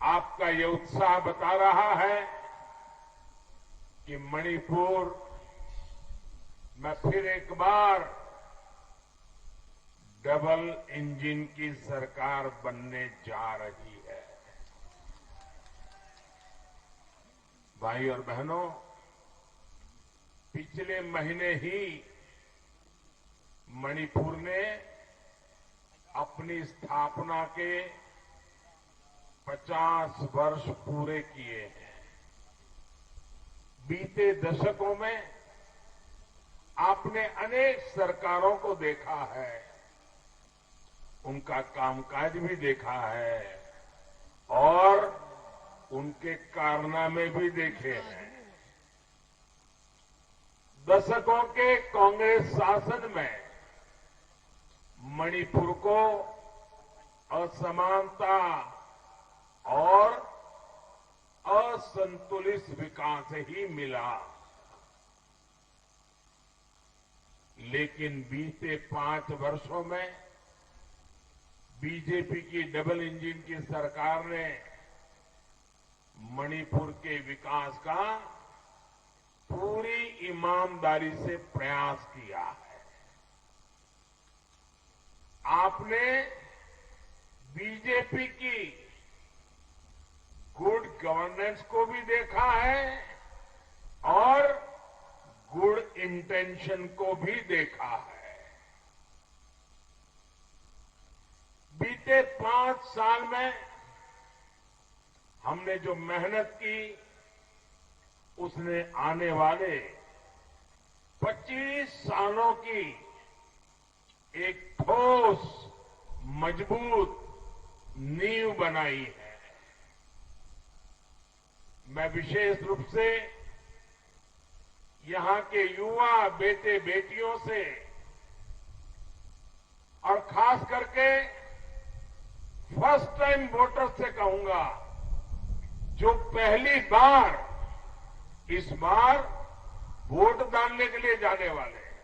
आपका ये उत्साह बता रहा है कि मणिपुर में फिर एक बार डबल इंजन की सरकार बनने जा रही है। भाई और बहनों, पिछले महीने ही मणिपुर ने अपनी स्थापना के 50 वर्ष पूरे किए हैं। बीते दशकों में आपने अनेक सरकारों को देखा है, उनका कामकाज भी देखा है और उनके कारनामे भी देखे हैं। दशकों के कांग्रेस शासन में मणिपुर को असमानता और असंतुलित विकास ही मिला, लेकिन बीते 5 वर्षों में बीजेपी की डबल इंजन की सरकार ने मणिपुर के विकास का पूरी ईमानदारी से प्रयास किया है। आपने बीजेपी की गुड गवर्नेंस को भी देखा है और गुड इंटेंशन को भी देखा है। बीते 5 साल में हमने जो मेहनत की, उसने आने वाले 25 सालों की एक ठोस, मजबूत नींव बनाई है। मैं विशेष रूप से यहां के युवा बेटे बेटियों से और खास करके फर्स्ट टाइम वोटर्स से कहूंगा, जो पहली बार इस बार वोट डालने के लिए जाने वाले हैं,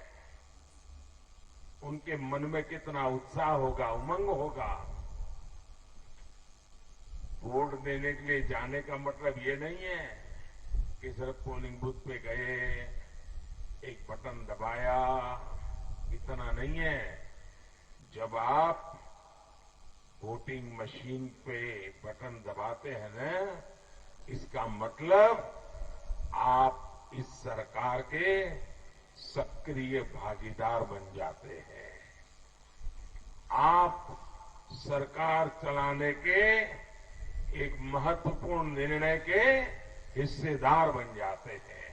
उनके मन में कितना उत्साह होगा, उमंग होगा। वोट देने के लिए जाने का मतलब ये नहीं है कि सिर्फ पोलिंग बूथ पे गए, एक बटन दबाया, इतना नहीं है। जब आप वोटिंग मशीन पे बटन दबाते हैं ना, इसका मतलब आप इस सरकार के सक्रिय भागीदार बन जाते हैं। आप सरकार चलाने के एक महत्वपूर्ण निर्णय के हिस्सेदार बन जाते हैं।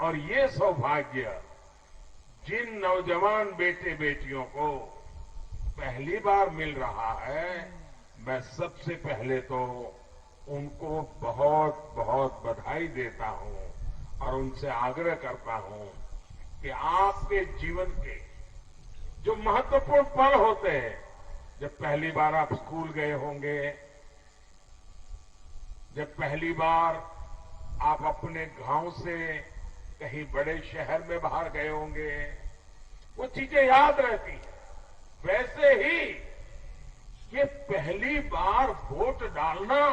और ये सौभाग्य जिन नौजवान बेटे बेटियों को पहली बार मिल रहा है, मैं सबसे पहले तो उनको बहुत बहुत बधाई देता हूं और उनसे आग्रह करता हूं कि आपके जीवन के जो महत्वपूर्ण पल होते हैं, जब पहली बार आप स्कूल गए होंगे, जब पहली बार आप अपने गांव से कहीं बड़े शहर में बाहर गए होंगे, वो चीजें याद रहती हैं। वैसे ही ये पहली बार वोट डालना,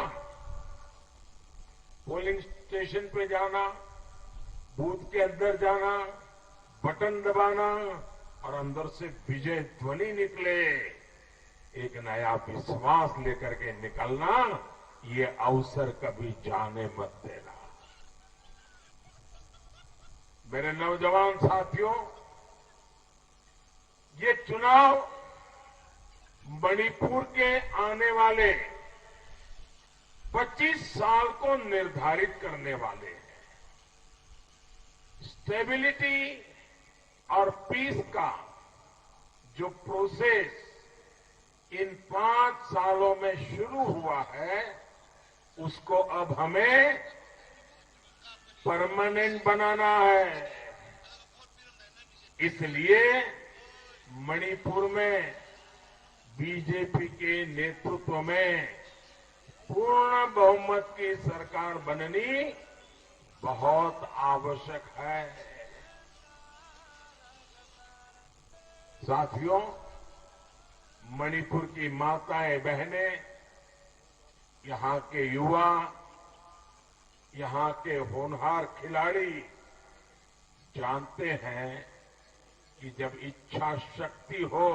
पोलिंग स्टेशन पे जाना, बूथ के अंदर जाना, बटन दबाना और अंदर से विजय ध्वनि निकले, एक नया विश्वास लेकर के निकलना, ये अवसर कभी जाने मत देना। मेरे नौजवान साथियों, ये चुनाव मणिपुर के आने वाले 25 साल को निर्धारित करने वाले हैं। स्टेबिलिटी और पीस का जो प्रोसेस इन 5 सालों में शुरू हुआ है, उसको अब हमें परमानेंट बनाना है। इसलिए मणिपुर में बीजेपी के नेतृत्व में पूर्ण बहुमत की सरकार बननी बहुत आवश्यक है। साथियों, मणिपुर की माताएं बहनें यहां के युवा, यहां के होनहार खिलाड़ी जानते हैं कि जब इच्छा शक्ति हो,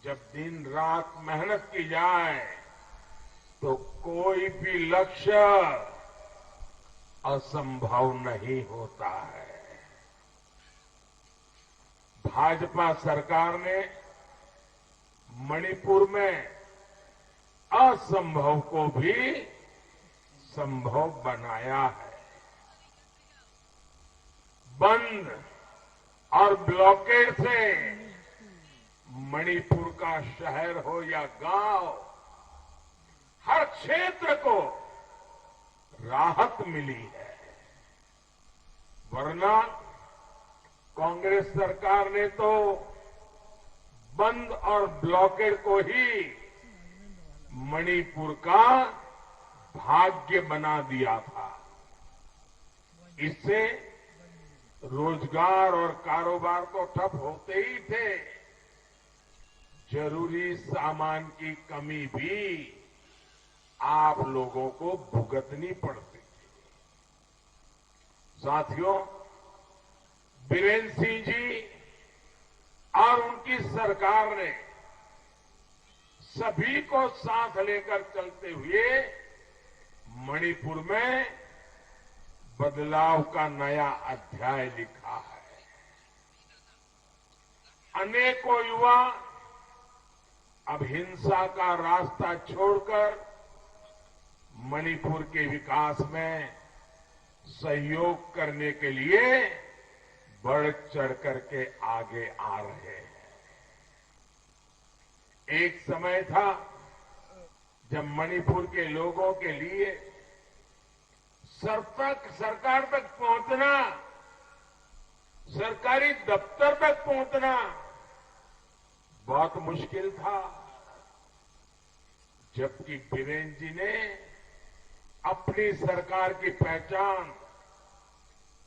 जब दिन रात मेहनत की जाए तो कोई भी लक्ष्य असंभव नहीं होता है। भाजपा सरकार ने मणिपुर में असंभव को भी संभव बनाया है। बंद और ब्लॉकेड से मणिपुर का शहर हो या गांव, हर क्षेत्र को राहत मिली है। वरना कांग्रेस सरकार ने तो बंद और ब्लॉकेड को ही मणिपुर का भाग्य बना दिया था। इससे रोजगार और कारोबार तो ठप होते ही थे, जरूरी सामान की कमी भी आप लोगों को भुगतनी पड़ती थी। साथियों, बीरेन्द्र सिंह जी और उनकी सरकार ने सभी को साथ लेकर चलते हुए मणिपुर में बदलाव का नया अध्याय लिखा है। अनेकों युवा अब हिंसा का रास्ता छोड़कर मणिपुर के विकास में सहयोग करने के लिए बढ़ चढ़ करके आगे आ रहे हैं। एक समय था जब मणिपुर के लोगों के लिए सरकार तक पहुंचना, सरकारी दफ्तर तक पहुंचना बहुत मुश्किल था। जबकि बीरेन्द्र जी ने अपनी सरकार की पहचान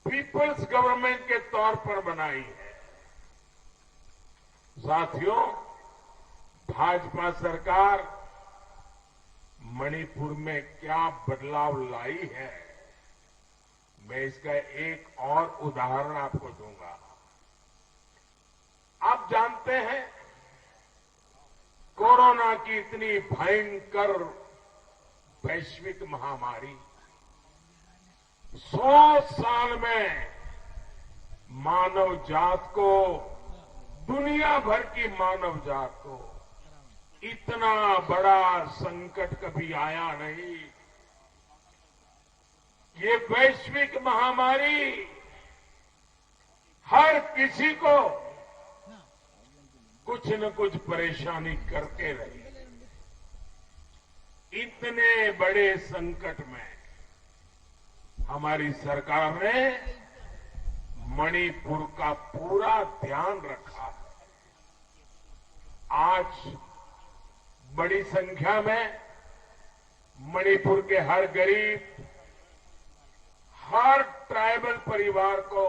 पीपल्स गवर्नमेंट के तौर पर बनाई है। साथियों, भाजपा सरकार मणिपुर में क्या बदलाव लाई है, मैं इसका एक और उदाहरण आपको दूंगा। आप जानते हैं, कोरोना की इतनी भयंकर वैश्विक महामारी 100 साल में मानव जात को, दुनिया भर की मानव जात को इतना बड़ा संकट कभी आया नहीं। ये वैश्विक महामारी हर किसी को कुछ न कुछ परेशानी करके रही। इतने बड़े संकट में हमारी सरकार ने मणिपुर का पूरा ध्यान रखा है। आज बड़ी संख्या में मणिपुर के हर गरीब, हर ट्राइबल परिवार को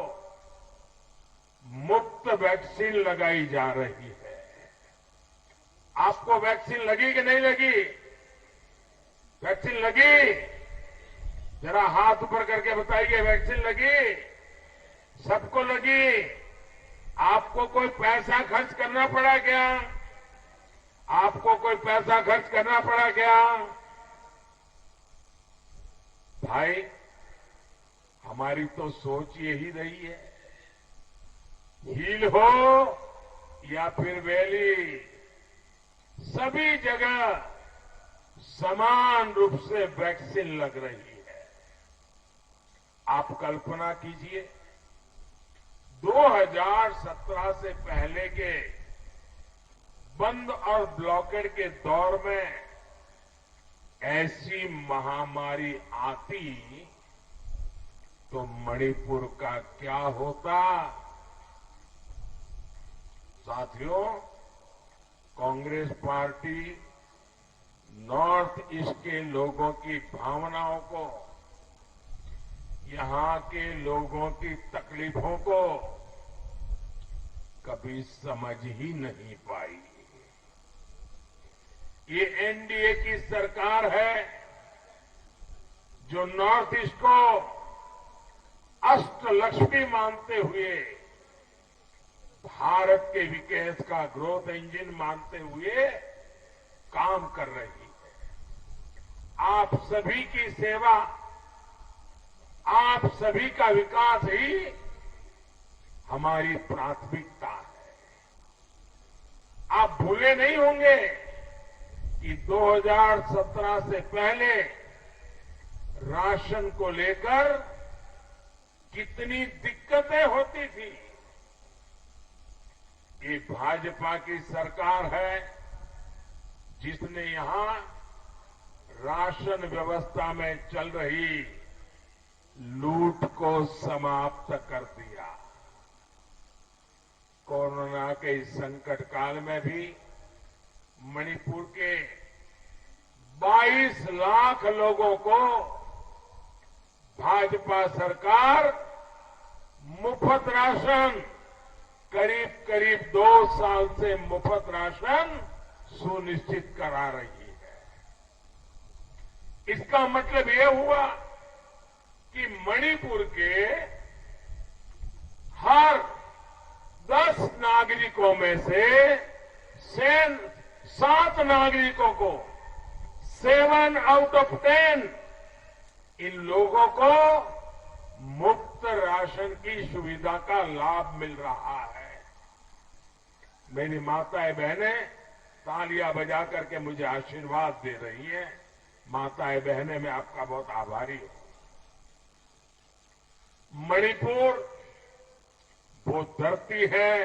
मुफ्त वैक्सीन लगाई जा रही है। आपको वैक्सीन लगी कि नहीं लगी? वैक्सीन लगी? जरा हाथ ऊपर करके बताइए, वैक्सीन लगी? सबको लगी? आपको कोई पैसा खर्च करना पड़ा क्या? आपको कोई पैसा खर्च करना पड़ा क्या? भाई, हमारी तो सोच यही रही है, हील हो या फिर वैली, सभी जगह समान रूप से वैक्सीन लग रही है। आप कल्पना कीजिए, 2017 से पहले के बंद और ब्लॉकेड के दौर में ऐसी महामारी आती तो मणिपुर का क्या होता? साथियों, कांग्रेस पार्टी नॉर्थ ईस्ट के लोगों की भावनाओं को, यहां के लोगों की तकलीफों को कभी समझ ही नहीं पाई। ये एनडीए की सरकार है जो नॉर्थ ईस्ट को अष्टलक्ष्मी मानते हुए, भारत के विकास का ग्रोथ इंजन मानते हुए काम कर रही है। आप सभी की सेवा, आप सभी का विकास ही हमारी प्राथमिकता है। आप भूले नहीं होंगे कि 2017 से पहले राशन को लेकर कितनी दिक्कतें होती थी। ये भाजपा की सरकार है जिसने यहां राशन व्यवस्था में चल रही लूट को समाप्त कर दिया। कोरोना के इस संकट काल में भी मणिपुर के 22 लाख लोगों को भाजपा सरकार मुफ्त राशन, करीब करीब 2 साल से मुफ्त राशन सुनिश्चित करा रही है। इसका मतलब यह हुआ कि मणिपुर के हर 10 नागरिकों में से 7 नागरिकों को 7 आउट ऑफ 10 इन लोगों को मुफ्त राशन की सुविधा का लाभ मिल रहा है। मेरी माताएं बहनें तालियां बजा करके मुझे आशीर्वाद दे रही हैं। माताएं बहनें, मैं आपका बहुत आभारी हूं। मणिपुर वो धरती है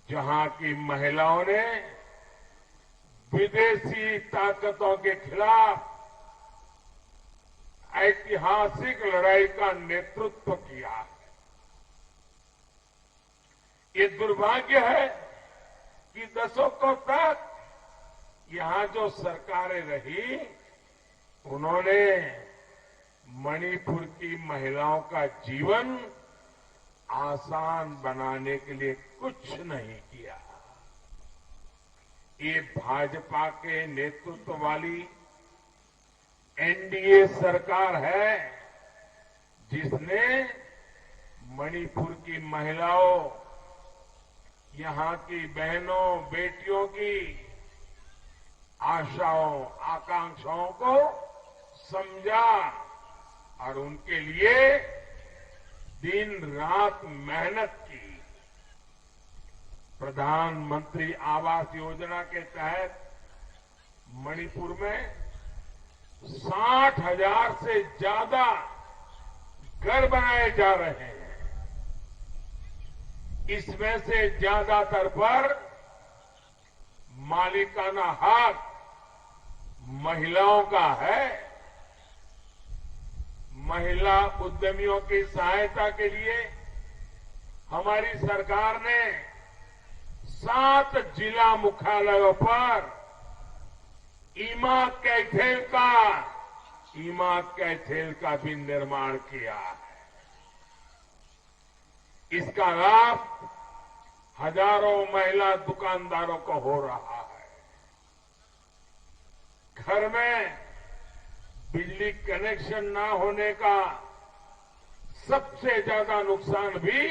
जहां की महिलाओं ने विदेशी ताकतों के खिलाफ ऐतिहासिक लड़ाई का नेतृत्व किया है। ये दुर्भाग्य है कि दशकों तक यहां जो सरकारें रही, उन्होंने मणिपुर की महिलाओं का जीवन आसान बनाने के लिए कुछ नहीं किया। ये भाजपा के नेतृत्व वाली एनडीए सरकार है जिसने मणिपुर की महिलाओं, यहां की बहनों बेटियों की आशाओं आकांक्षाओं को समझा और उनके लिए दिन रात मेहनत की। प्रधानमंत्री आवास योजना के तहत मणिपुर में 60,000 से ज्यादा घर बनाए जा रहे हैं। इसमें से ज्यादातर पर मालिकाना हक महिलाओं का है। महिला उद्यमियों की सहायता के लिए हमारी सरकार ने 7 जिला मुख्यालयों पर ईमा कैथेल का भी निर्माण किया है। इसका लाभ हजारों महिला दुकानदारों को हो रहा है। घर में बिजली कनेक्शन ना होने का सबसे ज्यादा नुकसान भी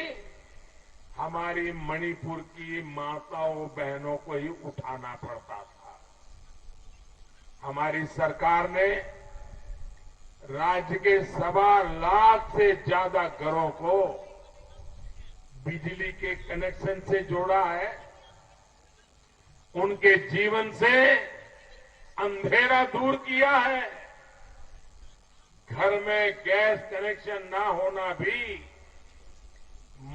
हमारी मणिपुर की माताओं बहनों को ही उठाना पड़ता था। हमारी सरकार ने राज्य के 1.25 लाख से ज्यादा घरों को बिजली के कनेक्शन से जोड़ा है। उनके जीवन से अंधेरा दूर किया है। घर में गैस कनेक्शन ना होना भी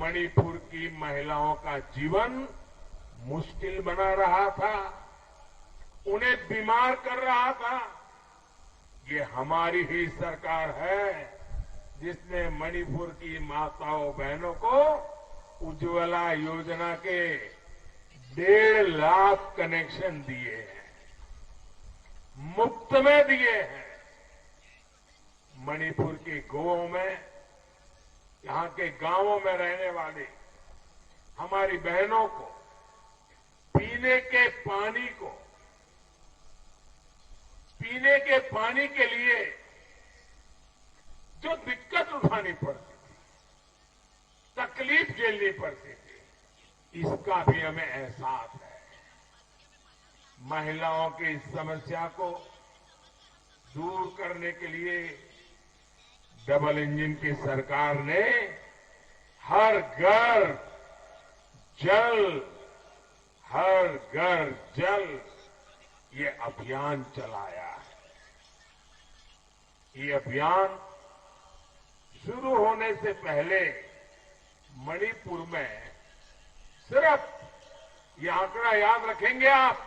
मणिपुर की महिलाओं का जीवन मुश्किल बना रहा था, उन्हें बीमार कर रहा था। ये हमारी ही सरकार है जिसने मणिपुर की माताओं बहनों को उज्ज्वला योजना के 1.5 लाख कनेक्शन दिए हैं, मुफ्त में दिए हैं। मणिपुर के गांवों में, यहां के गांवों में रहने वाले हमारी बहनों को पीने के पानी को पीने के पानी के लिए जो दिक्कत उठानी पड़ती थी, तकलीफ झेलनी पड़ती थी, इसका भी हमें एहसास है। महिलाओं की इस समस्या को दूर करने के लिए डबल इंजन की सरकार ने हर घर जल ये अभियान चलाया है। ये अभियान शुरू होने से पहले मणिपुर में सिर्फ ये आंकड़ा याद रखेंगे आप,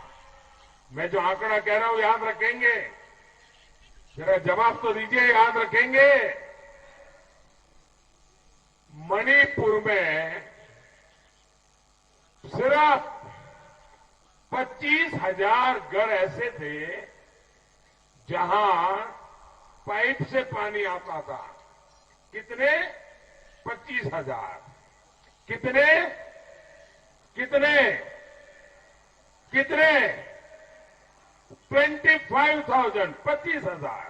मैं जो आंकड़ा कह रहा हूं याद रखेंगे, जरा जवाब तो दीजिए, याद रखेंगे। मणिपुर में सिर्फ 25,000 घर ऐसे थे जहां पाइप से पानी आता था। कितने? 25,000। कितने? 25,000। 25,000।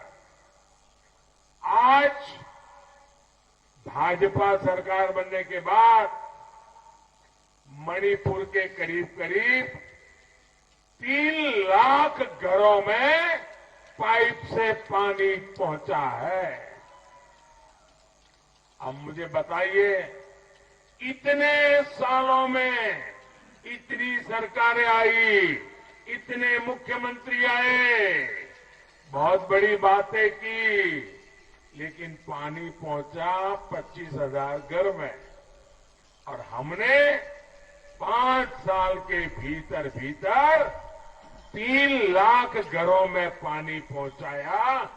आज भाजपा सरकार बनने के बाद मणिपुर के करीब 3 लाख घरों में पाइप से पानी पहुंचा है। अब मुझे बताइए, इतने सालों में इतनी सरकारें आई, इतने मुख्यमंत्री आए, बहुत बड़ी बातें की, लेकिन पानी पहुंचा 25,000 घर में। और हमने 5 साल के भीतर 3 लाख घरों में पानी पहुंचाया।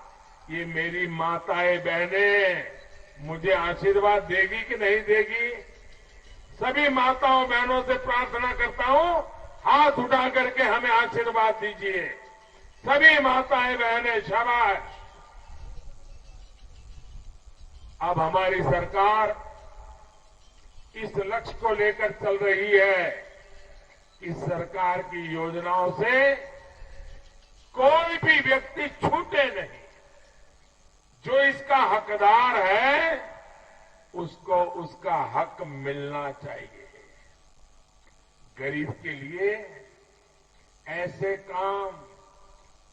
ये मेरी माताएं बहनें मुझे आशीर्वाद देगी कि नहीं देगी? सभी माताओं बहनों से प्रार्थना करता हूं, हाथ उठा करके हमें आशीर्वाद दीजिए। सभी माताएं बहनें शाबाश। अब हमारी सरकार इस लक्ष्य को लेकर चल रही है। इस सरकार की योजनाओं से कोई भी व्यक्ति छूटे नहीं। जो इसका हकदार है उसको उसका हक मिलना चाहिए। गरीब के लिए ऐसे काम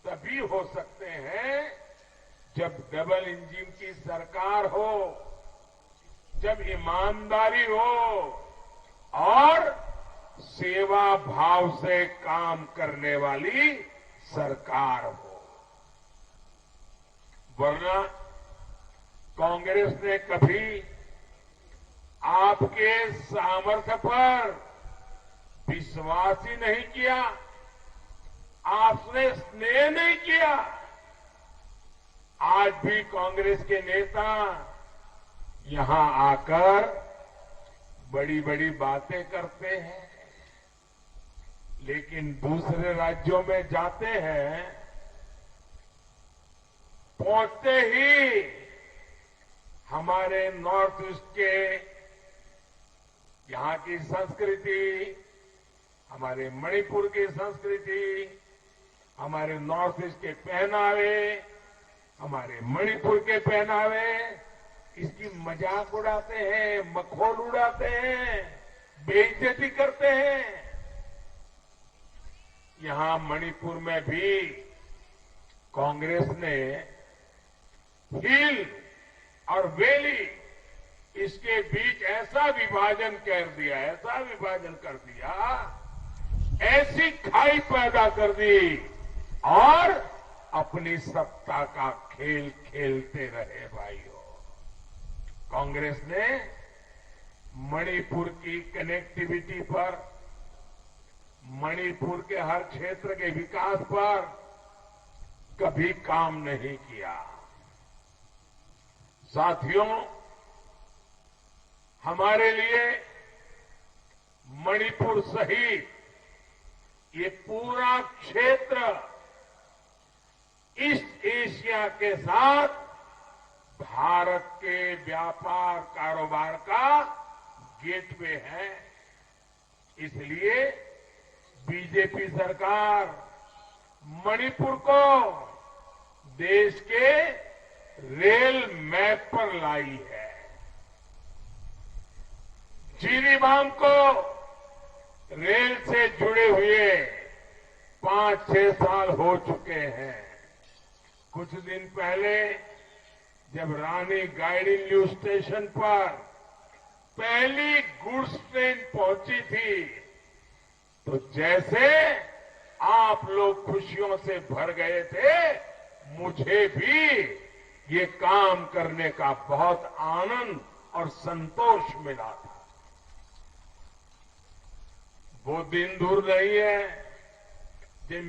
तभी हो सकते हैं जब डबल इंजन की सरकार हो, जब ईमानदारी हो और सेवा भाव से काम करने वाली सरकार हो। वरना कांग्रेस ने कभी आपके सामर्थ्य पर विश्वास ही नहीं किया, आपने स्नेह नहीं किया। आज भी कांग्रेस के नेता यहां आकर बड़ी बड़ी बातें करते हैं, लेकिन दूसरे राज्यों में जाते हैं, पहुंचते ही हमारे नॉर्थ ईस्ट के यहां की संस्कृति, हमारे मणिपुर की संस्कृति, हमारे नॉर्थ ईस्ट के पहनावे, हमारे मणिपुर के पहनावे, इसकी मजाक उड़ाते हैं, मखौल उड़ाते हैं, बेइज्जती करते हैं। यहां मणिपुर में भी कांग्रेस ने हिल और वैली, इसके बीच ऐसा विभाजन कर दिया, ऐसा विभाजन कर दिया, ऐसी खाई पैदा कर दी और अपनी सत्ता का खेल खेलते रहे। भाइयों, कांग्रेस ने मणिपुर की कनेक्टिविटी पर, मणिपुर के हर क्षेत्र के विकास पर कभी काम नहीं किया। साथियों, हमारे लिए मणिपुर सहित ये पूरा क्षेत्र ईस्ट एशिया के साथ भारत के व्यापार कारोबार का गेटवे है। इसलिए बीजेपी सरकार मणिपुर को देश के रेल मैप पर लाई है। जिरीबाम को रेल से जुड़े हुए 5-6 साल हो चुके हैं। कुछ दिन पहले जब रानी गाइडिंलिu स्टेशन पर पहली गुड्स ट्रेन पहुंची थी तो जैसे आप लोग खुशियों से भर गए थे, मुझे भी ये काम करने का बहुत आनंद और संतोष मिला था। वो दिन दूर नहीं है जब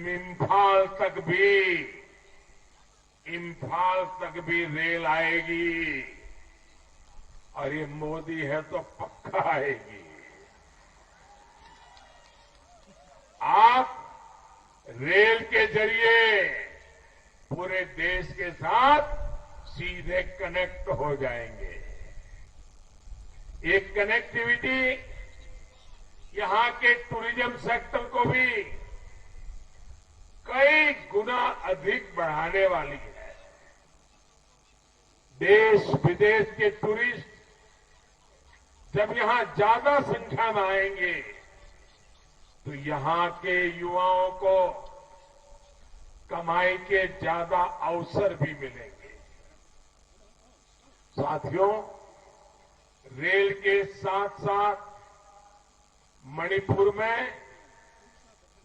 इम्फाल तक भी रेल आएगी और ये मोदी है तो पक्का आएगी। आप रेल के जरिए पूरे देश के साथ सीधे कनेक्ट हो जाएंगे। एक कनेक्टिविटी यहां के टूरिज्म सेक्टर को भी कई गुना अधिक बढ़ाने वाली है। देश विदेश के टूरिस्ट जब यहां ज्यादा संख्या में आएंगे तो यहां के युवाओं को कमाई के ज्यादा अवसर भी मिलेंगे। साथियों, रेल के साथ साथ मणिपुर में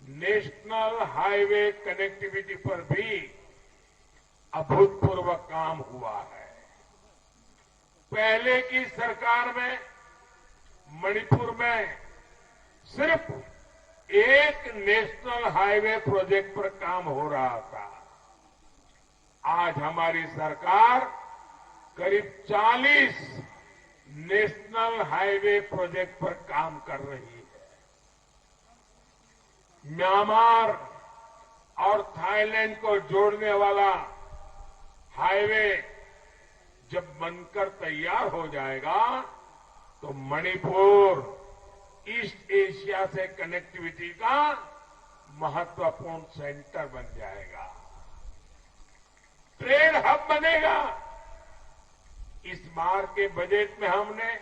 नेशनल हाईवे कनेक्टिविटी पर भी अभूतपूर्व काम हुआ है। पहले की सरकार में मणिपुर में सिर्फ एक नेशनल हाईवे प्रोजेक्ट पर काम हो रहा था। आज हमारी सरकार करीब 40 नेशनल हाईवे प्रोजेक्ट पर काम कर रही है। म्यांमार और थाईलैंड को जोड़ने वाला हाईवे जब बनकर तैयार हो जाएगा तो मणिपुर ईस्ट एशिया से कनेक्टिविटी का महत्वपूर्ण सेंटर बन जाएगा, ट्रेड हब बनेगा। इस बार के बजट में हमने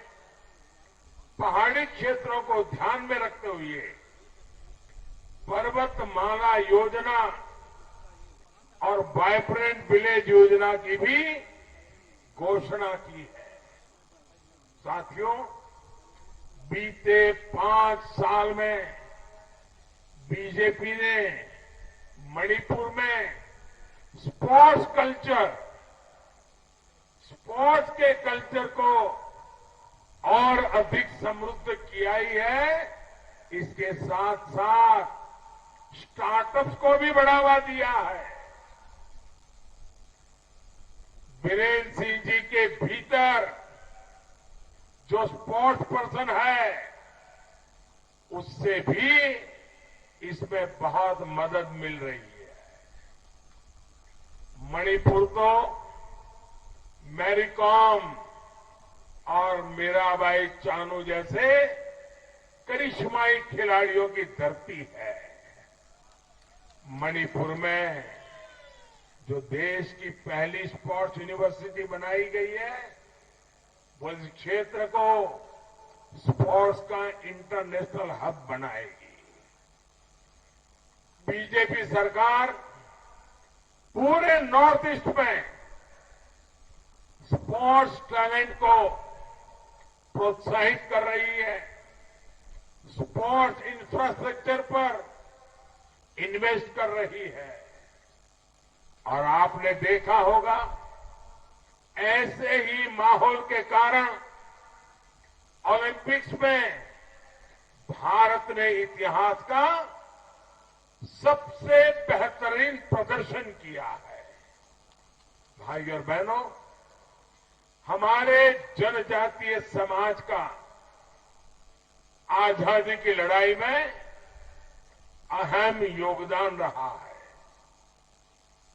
पहाड़ी क्षेत्रों को ध्यान में रखते हुए पर्वतमाला योजना और वाइब्रेंट विलेज योजना की भी घोषणा की है। साथियों, बीते 5 साल में बीजेपी ने मणिपुर में स्पोर्ट्स के कल्चर को और अधिक समृद्ध किया ही है। इसके साथ साथ स्टार्टअप्स को भी बढ़ावा दिया है। बीरेन्द्र सिंह जी के भीतर जो स्पोर्ट्स पर्सन है उससे भी इसमें बहुत मदद मिल रही है। मणिपुर को मैरीकॉम और मीराबाई चानू जैसे करिश्माई खिलाड़ियों की धरती है। मणिपुर में जो देश की पहली स्पोर्ट्स यूनिवर्सिटी बनाई गई है वो इस क्षेत्र को स्पोर्ट्स का इंटरनेशनल हब बनाएगी। बीजेपी सरकार पूरे नॉर्थ ईस्ट में स्पोर्ट्स टैलेंट को प्रोत्साहित कर रही है, स्पोर्ट्स इंफ्रास्ट्रक्चर पर इन्वेस्ट कर रही है। और आपने देखा होगा ऐसे ही माहौल के कारण ओलंपिक्स में भारत ने इतिहास का सबसे बेहतरीन प्रदर्शन किया है। भाई और बहनों, हमारे जनजातीय समाज का आजादी की लड़ाई में अहम योगदान रहा है।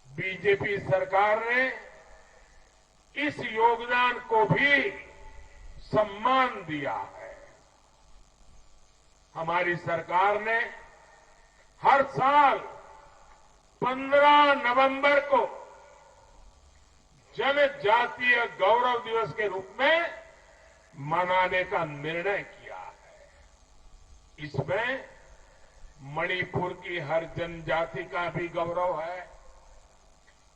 बीजेपी सरकार ने इस योगदान को भी सम्मान दिया है। हमारी सरकार ने हर साल 15 नवंबर को जनजातीय गौरव दिवस के रूप में मनाने का निर्णय किया है। इसमें मणिपुर की हर जनजाति का भी गौरव है,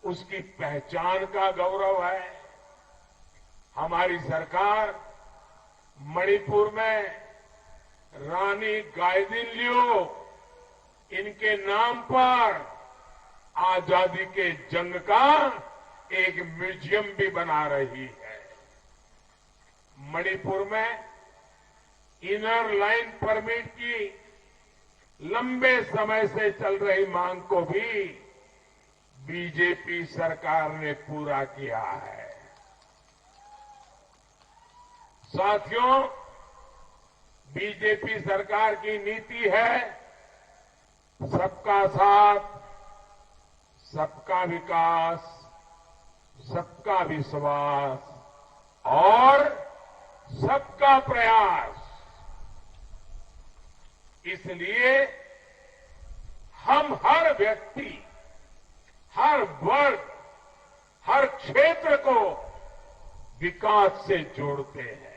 उसकी पहचान का गौरव है। हमारी सरकार मणिपुर में रानी गाइदिन्ल्यू इनके नाम पर आजादी के जंग का एक म्यूजियम भी बना रही है। मणिपुर में इनर लाइन परमिट की लंबे समय से चल रही मांग को भी बीजेपी सरकार ने पूरा किया है। साथियों, बीजेपी सरकार की नीति है सबका साथ, सबका विकास, सबका विश्वास और सबका प्रयास। इसलिए हम हर व्यक्ति, हर वर्ग, हर क्षेत्र को विकास से जोड़ते हैं।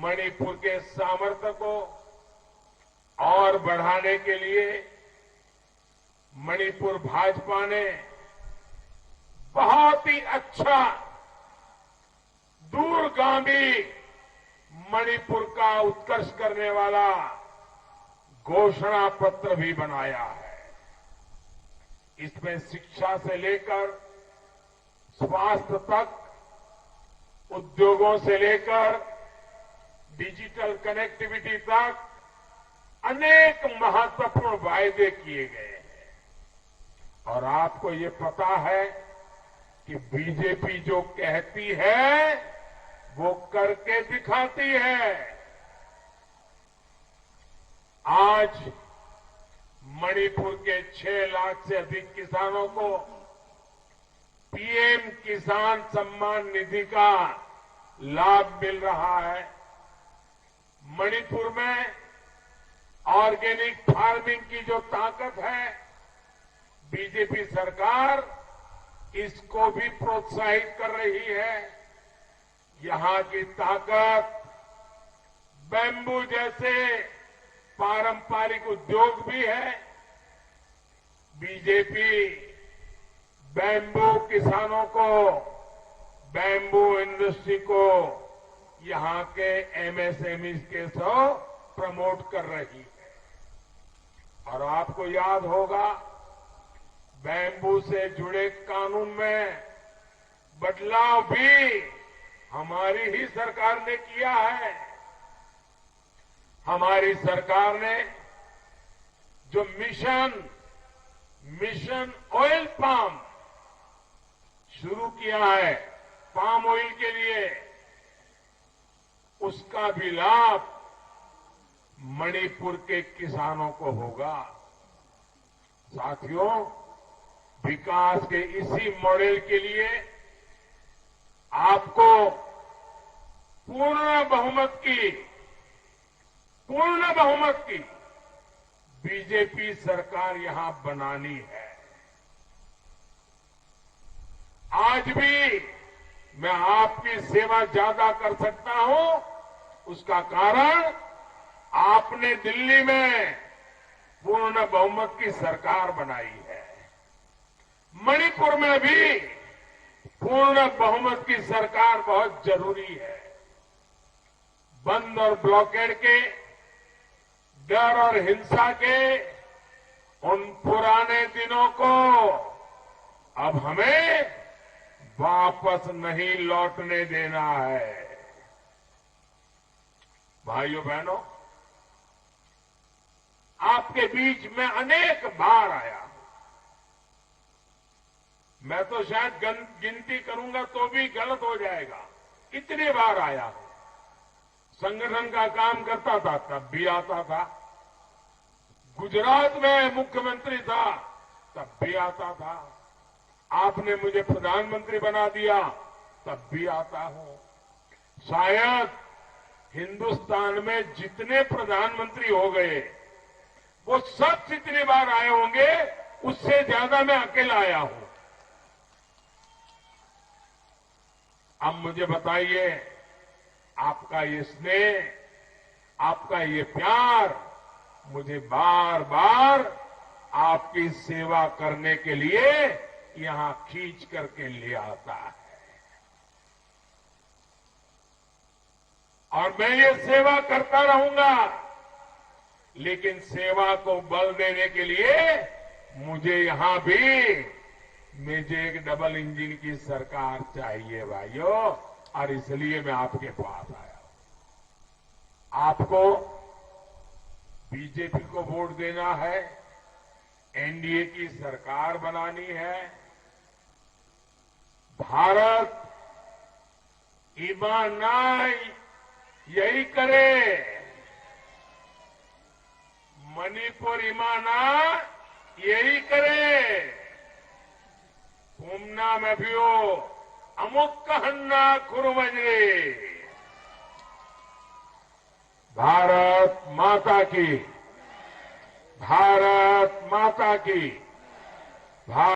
मणिपुर के सामर्थ्य को और बढ़ाने के लिए मणिपुर भाजपा ने बहुत ही अच्छा दूरगामी मणिपुर का उत्कर्ष करने वाला घोषणा पत्र भी बनाया है। इसमें शिक्षा से लेकर स्वास्थ्य तक, उद्योगों से लेकर डिजिटल कनेक्टिविटी तक अनेक महत्वपूर्ण वायदे किए गए हैं। और आपको ये पता है कि बीजेपी जो कहती है वो करके दिखाती है। आज मणिपुर के 6 लाख से अधिक किसानों को पीएम किसान सम्मान निधि का लाभ मिल रहा है। मणिपुर में ऑर्गेनिक फार्मिंग की जो ताकत है, बीजेपी सरकार इसको भी प्रोत्साहित कर रही है। यहां की ताकत बैम्बू जैसे पारंपरिक उद्योग भी है। बीजेपी बैम्बू किसानों को, बैम्बू इंडस्ट्री को यहां के एमएसएमई के साथ प्रमोट कर रही है। और आपको याद होगा, बैम्बू से जुड़े कानून में बदलाव भी हमारी ही सरकार ने किया है। हमारी सरकार ने जो मिशन ऑयल पाम शुरू किया है, पाम ऑयल के लिए, उसका भी लाभ मणिपुर के किसानों को होगा। साथियों, विकास के इसी मॉडल के लिए आपको पूर्ण बहुमत की बीजेपी सरकार यहां बनानी है। आज भी मैं आपकी सेवा ज्यादा कर सकता हूं, उसका कारण आपने दिल्ली में पूर्ण बहुमत की सरकार बनाई है। मणिपुर में भी पूर्ण बहुमत की सरकार बहुत जरूरी है। बंद और ब्लॉकेड के डर और हिंसा के उन पुराने दिनों को अब हमें वापस नहीं लौटने देना है। भाइयों बहनों, आपके बीच में अनेक बार आया। मैं तो शायद गिनती करूंगा तो भी गलत हो जाएगा, इतनी बार आया हूं। संगठन का काम करता था तब भी आता था, गुजरात में मुख्यमंत्री था तब भी आता था, आपने मुझे प्रधानमंत्री बना दिया तब भी आता हूं। शायद हिंदुस्तान में जितने प्रधानमंत्री हो गए वो सब जितनी बार आए होंगे उससे ज्यादा मैं अकेला आया हूं। अब मुझे बताइए, आपका ये स्नेह, आपका ये प्यार मुझे बार बार आपकी सेवा करने के लिए यहां खींच करके ले आता है। और मैं ये सेवा करता रहूंगा, लेकिन सेवा को बल देने के लिए मुझे यहां भी मुझे एक डबल इंजन की सरकार चाहिए भाइयों, और इसलिए मैं आपके पास आया हूं। आपको बीजेपी को वोट देना है, एनडीए की सरकार बनानी है। भारत ईमानदारी यही करे। मणिपुर ईमानदार यही करे। पुमना में भी हो अमुक कहन्ना खुरुमजरे। भारत माता की, भारत माता की।